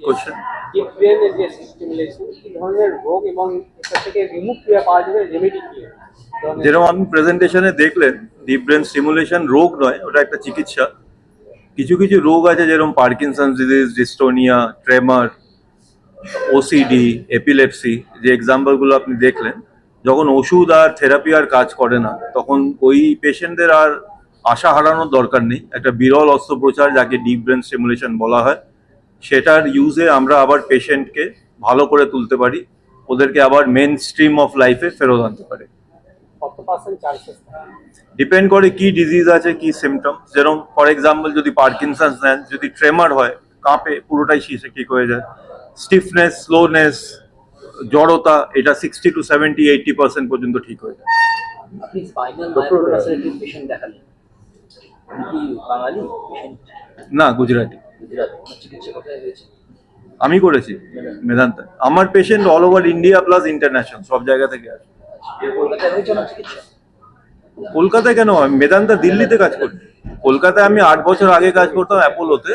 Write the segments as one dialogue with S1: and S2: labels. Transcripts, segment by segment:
S1: Question.
S2: Deep ব্রেনের যে stimulation কি ধরনের রোগ এবং এটা থেকে রিমুভ কিভাবে পাওয়া যাবে, রেমেডি কি?
S1: যেরকম আপনি প্রেজেন্টেশনে দেখলেন, ডিপ ব্রেন স্টিমুলেশন রোগ নয়, ওটা একটা চিকিৎসা। কিছু কিছু রোগ আছে যেরকম Parkinson disease, dystonia, tremor, OCD, epilepsy, যে এক্সাম্পলগুলো আপনি দেখলেন, যখন ওষুধ আর থেরাপি আর কাজ করে না তখন ওই পেশেন্টদের আর আশা হারানোর দরকার নেই। একটা বিরল অস্ত্রোপচার যাকে ডিপ ব্রেন স্টিমুলেশন বলা হয়, সেটার ইউজে আমরা আবার পেশেন্টকে ভালো করে তুলতে পারি, ওদেরকে আবার মেন স্ট্রিম অফ লাইফে ফেরত আনতে পারি।
S2: কত পার্সেন্ট চান্সেস?
S1: ডিপেন্ড করে কি ডিজিজ আছে, কি সিমটম। যেরকম ফর এক্সাম্পল যদি পার্কিনসন্স নেন, যদি ট্রেমার হয়, কাঁপে পুরোটাই শীষে ঠিক হয়ে যায়। স্টিফনেস, স্লোনেস, জড়তা, এটা 60 to 70-80% পর্যন্ত ঠিক হয়ে যায়।
S3: আপনি স্পাইনাল মায়োপ্রোটাসের পেশেন্ট দেখালেন, আপনি কি বাঙালি পেশেন্ট?
S1: না, গুজরাটি।
S3: গুজরাটে চিকিৎসা কোথায় হয়েছে?
S1: আমি করেছি মেদান্তা। আমার patient all over India plus international, সব জায়গা থেকে আসে।
S3: কলকাতায় হয়েছে আমার চিকিৎসা?
S1: কলকাতায় কেন? আমি মেদান্তা দিল্লিতে কাজ করি। কলকাতায় আমি 8 বছর আগে কাজ করতাম অ্যাপোলোতে।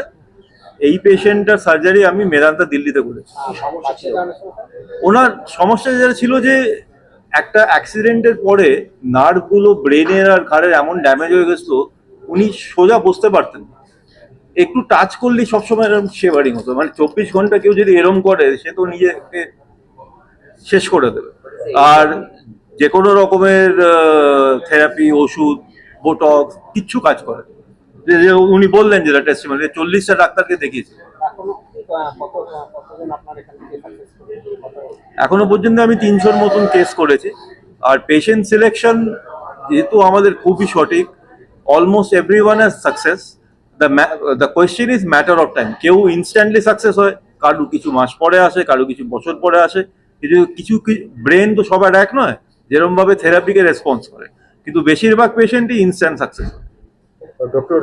S1: এই পেশেন্টটার সার্জারি আমি মেদান্তা দিল্লিতে করেছি।
S2: সমস্যা ছিল?
S1: ওনার সমস্যা যেটা ছিল যে একটা অ্যাক্সিডেন্টের পরে নার্ভগুলো ব্রেনের আর ঘাড়ের এমন ড্যামেজ হয়ে গেছিল, উনি সোজা বসতে পারতেন না। একটু টাচ করলেই সবসময় এরকম শেভারিং হতো। মানে 24 ঘন্টা কেউ যদি এরম করে, সে তো নিজেকে শেষ করে দেবে। আর যে কোনো রকমের থেরাপি, ওষুধ, বোটক্স কিচ্ছু কাজ করে। যে উনি বললেন যেটা টেস্টিমনি, 40টা ডাক্তারকে দেখিয়েছি।
S2: এখনো কতজন আপনার এখান থেকে সাকসেস করেছে?
S1: এখনো পর্যন্ত আমি 300-র মতন কেস করেছি। আর পেশেন্ট সিলেকশন যেহেতু আমাদের খুবই সঠিক, almost everyone has success. The question is matter of time. কেউ ইনস্ট্যান্টলি সাকসেস হয়, কারো কিছু মাস পরে আসে, কারো কিছু বছর পরে আসে। কিন্তু কিছু ব্রেন তো সবার এক নয়, যেরকম ভাবে থেরাপিকে রেসপন্স করে, কিন্তু বেশিরভাগ পেশেন্টই ইনস্ট্যান্ট সাকসেস হয়।
S4: ডক্টর,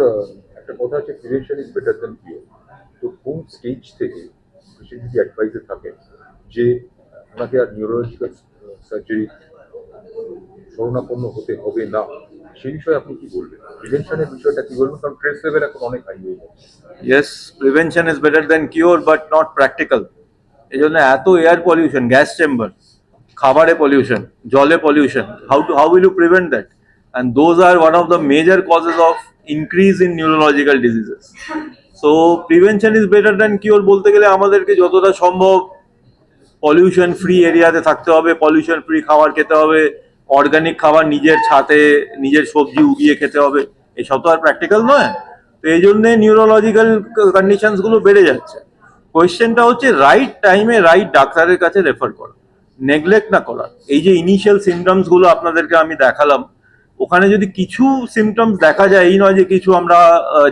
S4: একটা কথা আছে, prevention is better than cure. তো কোন স্টেজ থেকে পেশেন্ট যদি অ্যাডভাইসে থাকে যে ওনাকে আর নিউরোলজিক্যাল সার্জারি শরণাপন্ন হতে হবে না, সেই বিষয়ে আপনি কি বলবেন? প্রিভেনশনের বিষয়টা কি বলবেন? কারণ স্ট্রেস লেভেল এখন অনেক হাই হয়ে যাচ্ছে।
S1: Yes, prevention is better than cure, but not practical. এই জন্য এত এয়ার পলিউশন, গ্যাস চেম্বার, খাবারে পলিউশন, জলে pollution, how will you prevent that? And those are one of the major causes of increase in neurological diseases. So prevention is better than cure বলতে গেলে আমাদেরকে যতটা সম্ভব পলিউশন ফ্রি এরিয়াতে থাকতে হবে, পলিউশন ফ্রি খাবার খেতে হবে, অর্গানিক খাবার নিজের ছাদে নিজের সবজি উগিয়ে খেতে হবে। এসব তো আর প্র্যাকটিক্যাল নয়। তো এই জন্যে নিউরোলজিক্যাল কন্ডিশনস গুলো বেড়ে যাচ্ছে। কোয়েশ্চেনটা হচ্ছে রাইট টাইমে রাইট ডাক্তারের কাছে রেফার করা, নেগলেক্ট না করা। এই যে ইনিশিয়াল সিমটমস গুলো আপনাদেরকে আমি দেখালাম, ওখানে যদি কিছু সিমটমস দেখা যায়, এই নয় যে কিছু আমরা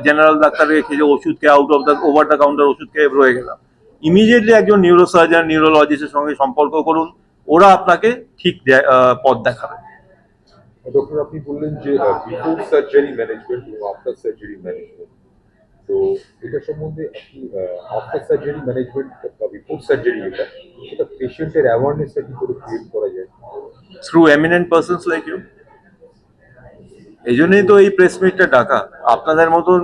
S1: জেনারেল ডাক্তারকে খেয়ে ওষুধ খেয়ে out of the over the counter ওষুধ খেয়ে রয়ে গেলাম, ইমিডিয়েটলি একজন নিউরোসার্জন, নিউরোলজিস্টের সঙ্গে সম্পর্ক করুন, ওরা আপনাকে ঠিক পথ দেখাবে।
S4: ডক্টর, আপনি বললেন যে বিফোর সার্জারি ম্যানেজমেন্ট এবং আফটার সার্জারি ম্যানেজমেন্ট, তো এটা সম্বন্ধে আপনি আফটার সার্জারি ম্যানেজমেন্ট বা বিফোর সার্জারি সেটা পেশেন্টের অ্যাওয়ারনেসটা কি করে ক্রিয়েট করা যায়?
S1: Through eminent persons like you. এই জন্যই তো এই প্রেস মিটটা ডাকা। আপনাদের মতন,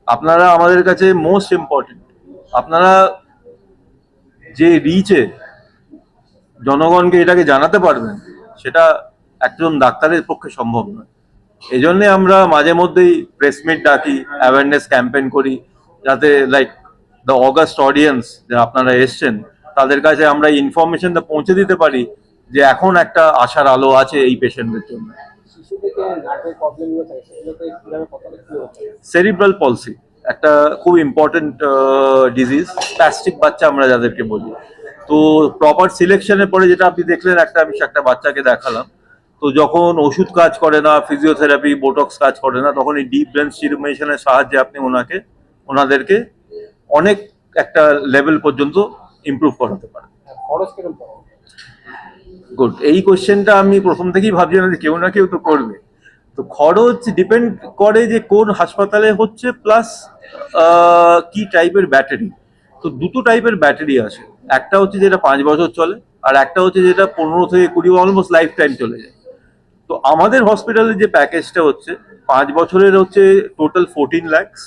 S1: আপনারা আমাদের কাছে মোস্ট ইম্পর্টেন্ট। আপনারা যে রিচে জনগণকে এটাকে জানাতে পারবেন, সেটা একজন ডাক্তারের পক্ষে সম্ভব নয়। এই জন্যে আমরা মাঝে মধ্যেই প্রেস মিট ডাকি, অ্যাওয়ারনেস ক্যাম্পেইন করি, যাতে লাইক দ্য অগাস্ট অডিয়েন্স যারা আপনারা এসছেন, তাদের কাছে আমরা ইনফরমেশনটা পৌঁছে দিতে পারি যে এখন একটা আশার আলো আছে এই পেশেন্টদের জন্য।
S2: শিশু থেকে নার্ভের প্রবলেমগুলো থাকে, সেগুলোতে কিভাবে কতটা কি হচ্ছে?
S1: সেরিব্রাল পলসি একটা খুব ইম্পর্টেন্ট ডিজিজ, স্প্যাস্টিক বাচ্চা আমরা যাদেরকে বলি। তো প্রপার সিলেকশনের পরে যেটা আপনি দেখলেন, আমি একটা বাচ্চাকে দেখালাম, তো যখন ওষুধ কাজ করে না, ফিজিওথেরাপি, বোটক্স কাজ করে না, তখন এই ডিপ ব্রেন স্টিমুলেশনের সাহায্যে আপনি ওনাদেরকে অনেক একটা লেভেল পর্যন্ত ইমপ্রুভ করাতে পারেন।
S2: খরচ কিরকম পড়ে?
S1: গুড, এই কোশ্চেনটা আমি প্রথম থেকেই ভাবছিলাম যে কেউ না কেউ তো করবে। তো খরচ ডিপেন্ড করে যে কোন হাসপাতালে হচ্ছে, প্লাস কি টাইপের ব্যাটারি। তো দুটো টাইপের ব্যাটারি আছে, একটা হচ্ছে যেটা 5 বছর চলে, আর একটা হচ্ছে যেটা 15 থেকে 20, অলমোস্ট লাইফ টাইম চলে যায়। তো আমাদের হসপিটালে যে প্যাকেজটা হচ্ছে 5 বছরের হচ্ছে টোটাল 14 lakhs,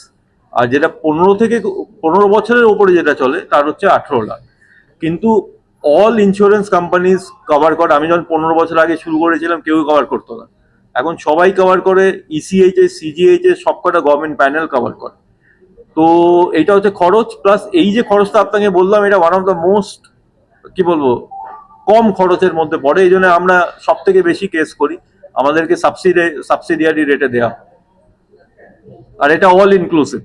S1: আর যেটা 15 বছরের উপরে যেটা চলে তার হচ্ছে 18 লাখ। কিন্তু অল ইন্স্যুরেন্স কোম্পানিজ কভার করে। আমি যখন 15 বছর আগে শুরু করেছিলাম কেউ কভার করতো না, এখন সবাই কভার করে। ইসিএইচএস, সিজিএইচএস সবকটা গভর্নমেন্ট প্যানেল কভার করে। তো এইটা হচ্ছে খরচ, প্লাস এই যে খরচটা আপনাকে বললাম এটা ওয়ান অফ দ্য মোস্ট কি বলবো কম খরচের মধ্যে পড়ে। এই জন্য আমরা সব থেকে বেশি কেস করি, আমাদেরকে সাবসিডিয়ারি রেটে দেওয়া, আর এটা অল ইনক্লুসিভ।